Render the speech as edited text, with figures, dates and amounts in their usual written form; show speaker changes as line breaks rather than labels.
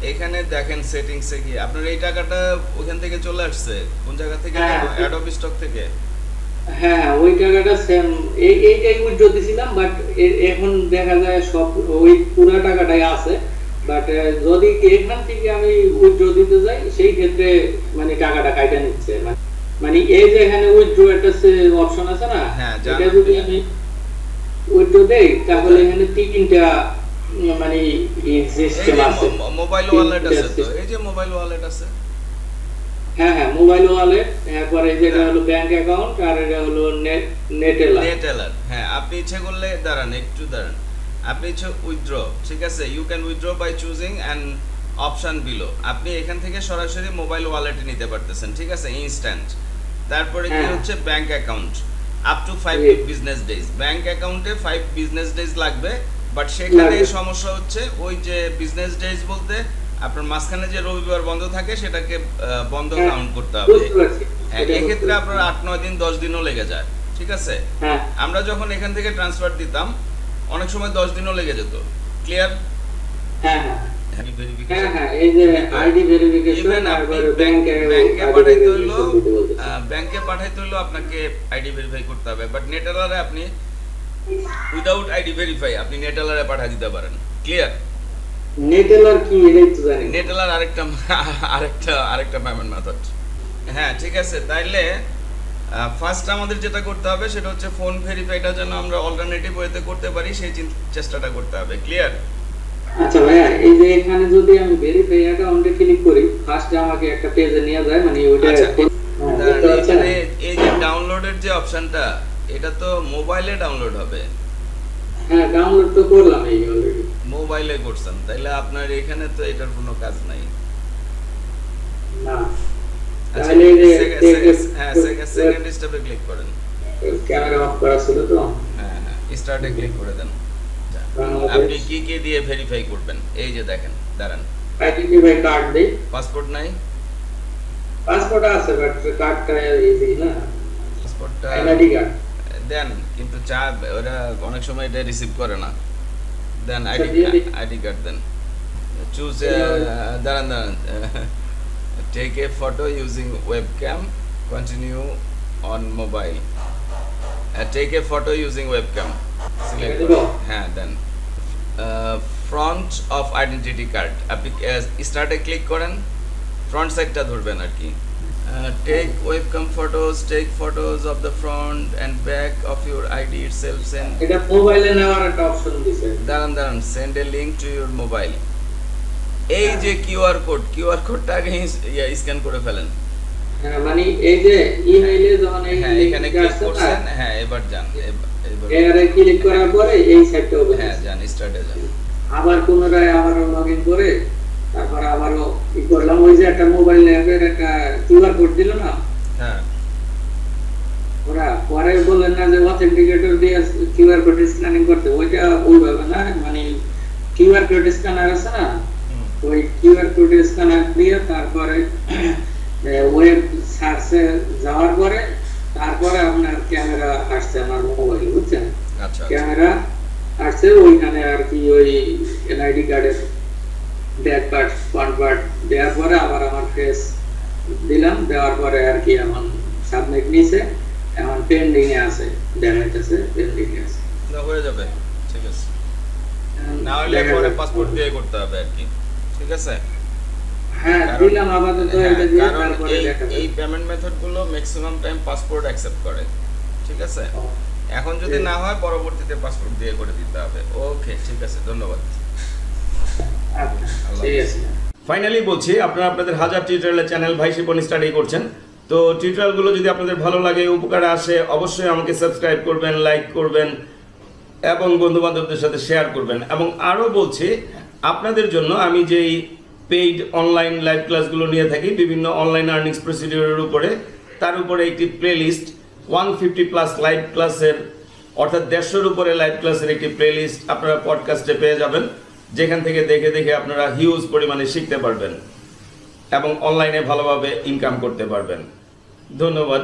এখানে দেখেন সেটিংসে গিয়ে আপনার এই টাকাটা ওখান থেকে চলে আসছে কোন জায়গা থেকে
হ্যাঁ
অ্যাডোব স্টক থেকে।
হ্যাঁ, ওই টাকাটা সেম এইটাই উইথড্র দিছিলাম, বাট এখন দেখা যায় সব ওই পুরো টাকাটাই আছে। বাট যদি এখান থেকে আমি উইথড্র দিতে যাই সেই ক্ষেত্রে মানে টাকাটা কাইটা নিচ্ছে, মানে এই যে এখানে উইথড্র একটা অপশন আছে না,
হ্যাঁ
এটা যদি আমি উইথড্র দেই তাহলে এখানে তিনটা মানে সিস্টেম আছে।
মোবাইল ওয়ালেট আছে তো, এই যে মোবাইল ওয়ালেট আছে।
হ্যাঁ হ্যাঁ, মোবাইল ওয়ালেট, এরপরে যেটা হলো ব্যাংক অ্যাকাউন্ট, আর এটা হলো নেটেলার।
হ্যাঁ, আপনি ইচ্ছে করলে দাঁড়ান একটু দাঁড়ান, আপনি ইচ্ছে উইথড্র, ঠিক আছে, you can withdraw by choosing an option below. আপনি এখান থেকে সরাসরি মোবাইল ওয়ালেটে নিতে পারতেছেন, ঠিক আছে, ইনস্ট্যান্ট। তারপরে কি হচ্ছে bank account up to 5 business days. Bank অ্যাকাউন্টে 5 বিজনেস ডেজ লাগবে, বাট সেখানে সমস্যা হচ্ছে ওই যে বিজনেস ডেজ বলতে আপনার মাঝখানে যে রবিবার বন্ধ থাকে সেটাকে বন্ধ কাউন্ট করতে হবে। হ্যাঁ, এক্ষেত্রে আপনার 8-9 দিন 10 দিনও লেগে যায়, ঠিক আছে। আমরা যখন এখান থেকে ট্রান্সফার দিতাম অনেক সময় 10 দিনও লেগে যেত। ক্লিয়ার?
হ্যাঁ হ্যাঁ হ্যাঁ হ্যাঁ, এই যে আইডি ভেরিফিকেশন আর
ব্যাংকে পাঠাইতে হলো আপনাকে আইডি ভেরিফাই করতে হবে, বাট নেটেলারে আপনি উইদাউট আইডি ভেরিফাই আপনি নেটেলারে পাঠিয়ে দিতে পারেন। ক্লিয়ার?
নেটেলার কি এটাই তো জানি।
নেটেলার আরেকটা পেমেন্ট মেথড। হ্যাঁ, ঠিক আছে। তাইলে ফার্স্ট আমাদের যেটা করতে হবে সেটা হচ্ছে ফোন ভেরিফাইটা যেন আমরা অল্টারনেটিভ ওয়েতে করতে পারি সেই চেষ্টাটা করতে হবে। ক্লিয়ার?
আচ্ছা ভাইয়া, এই যে এখানে যদি আমি ভেরিফাই অ্যাকাউন্টে ক্লিক করি, ফার্স্টে আমাকে একটা পেজে নিয়ে যায়, মানে ওটা
এখানে এই যে ডাউনলোডের যে অপশনটা, এটা তো মোবাইলে ডাউনলোড হবে।
হ্যাঁ, ডাউনলোড তো করলাম এই অলরেডি।
মোবাইলে করছেন, তাইলে আপনার এখানে তো এটার কোনো কাজ নাই।
না,
তাহলে হ্যাঁ, সেকেন্ড স্টেপে ক্লিক করেন।
ক্যামেরা অফ করা ছিল তো।
হ্যাঁ হ্যাঁ, স্টার্টে ক্লিক করে দেন। আপনি কি কি দিয়ে ভেরিফাই করবেন? এই যে দেখেন, দাঁড়ান,
আইডেন্টিফাই কার্ড দেই।
পাসপোর্ট নাই?
পাসপোর্ট আছে, বাট কার্ডটা ইজি না।
পাসপোর্টটা
আইডি কার্ড
দেন, কিন্তু ওরা অনেক সময় এটা রিসিভ করে না। দেন আইডি কার্ড দেন। চুজ দাঁড়ান, take a photo using webcam, continue on mobile, take a photo using webcam select করুন। হ্যাঁ, then front of identity card আপনি স্টার্টে ক্লিক করেন, ফ্রন্ট সাইডটা ধরবেন আর কি। Take webcam photos, take photos of the front and back of your ID itself. Send,
এটা মোবাইলে নেওয়ার একটা অপশন দিছে।
দাঁড়ান, send a link to your mobile. এই যে কিউআর কোডটা আগে স্ক্যান করে ফেলেন।
হ্যাঁ, মানে এই যে ইমেইলে যখন
হ্যাঁ, এখানে ক্লিক করছেন। হ্যাঁ, এবার যান,
এবারে ক্লিক করার পরে এই সাইটটা ওপেন।
হ্যাঁ, যান, স্টার্টে যান।
আবার পুনরায় আবারও লগইন করে তারপর আবারও কি করলাম, ওই যে একটা মোবাইল অ্যাপের একটা কিউআর কোড দিল না।
হ্যাঁ,
ওরা পরে বললেন না যে অথেন্টিকেটর দিয়ে কিউআর কোড স্ক্যানিং করতে, ওইটা ওইভাবে না, মানে কিউআর কোড স্ক্যানার আছে না, ওই কিউআর কোড স্ক্যানার দিয়ে তারপরে ওয়েব সার্চে যাওয়ার পরে তারপরে আপনার ক্যামেরা আসছে আমার মোবাইল, বুঝছেন?
আচ্ছা,
ক্যামেরা আসছে ওইখানে আর কি, ওই এনআইডি কার্ডের ব্যাক পার্ট ফ্রন্ট পার্ট দেওয়ার পরে আবার আমার ফেস দিলাম, দেওয়ার পরে আর কি এখন সাবমিট নিছে, এখন পেন্ডিং এ আছে, দেখাইতেছে পেন্ডিং এ আছে।
না, হয়ে যাবে, ঠিক আছে। না হলে পরে পাসপোর্ট দিয়ে করতে হবে আর কি, ঠিক আছে।
হ্যাঁ, দিলাম আপাতত এটা দিয়ে, তারপরে দেখা
এই পেমেন্ট মেথড গুলো ম্যাক্সিমাম টাইম পাসপোর্ট অ্যাকসেপ্ট করে, ঠিক আছে। এখন যদি না হয় পরবর্তীতে পাসপোর্ট দিয়ে করে দিতে হবে। ওকে, ঠিক আছে, ধন্যবাদ।
ঠিক আছে।
ফাইনালি বলছি, আপনারা আপনাদের হাজার টিউটোরিয়ালের চ্যানেল ভাই শিপন স্টাডি করছেন, তো টিউটোরিয়ালগুলো যদি আপনাদের ভালো লাগে, উপকারে আসে, অবশ্যই আমাকে সাবস্ক্রাইব করবেন, লাইক করবেন এবং বন্ধু বান্ধবদের সাথে শেয়ার করবেন। এবং আরও বলছি, আপনাদের জন্য আমি যেই পেইড অনলাইন লাইভ ক্লাসগুলো নিয়ে থাকি বিভিন্ন অনলাইন আর্নিংস প্রসিডিউরের উপরে, তার উপরে একটি প্লেলিস্ট 150+ লাইভ ক্লাসের, অর্থাৎ 150-এর উপরে লাইভ ক্লাসের একটি প্লেলিস্ট আপনারা পডকাস্টে পেয়ে যাবেন, যেখান থেকে দেখে আপনারা হিউজ পরিমাণে শিখতে পারবেন এবং অনলাইনে ভালোভাবে ইনকাম করতে পারবেন। ধন্যবাদ।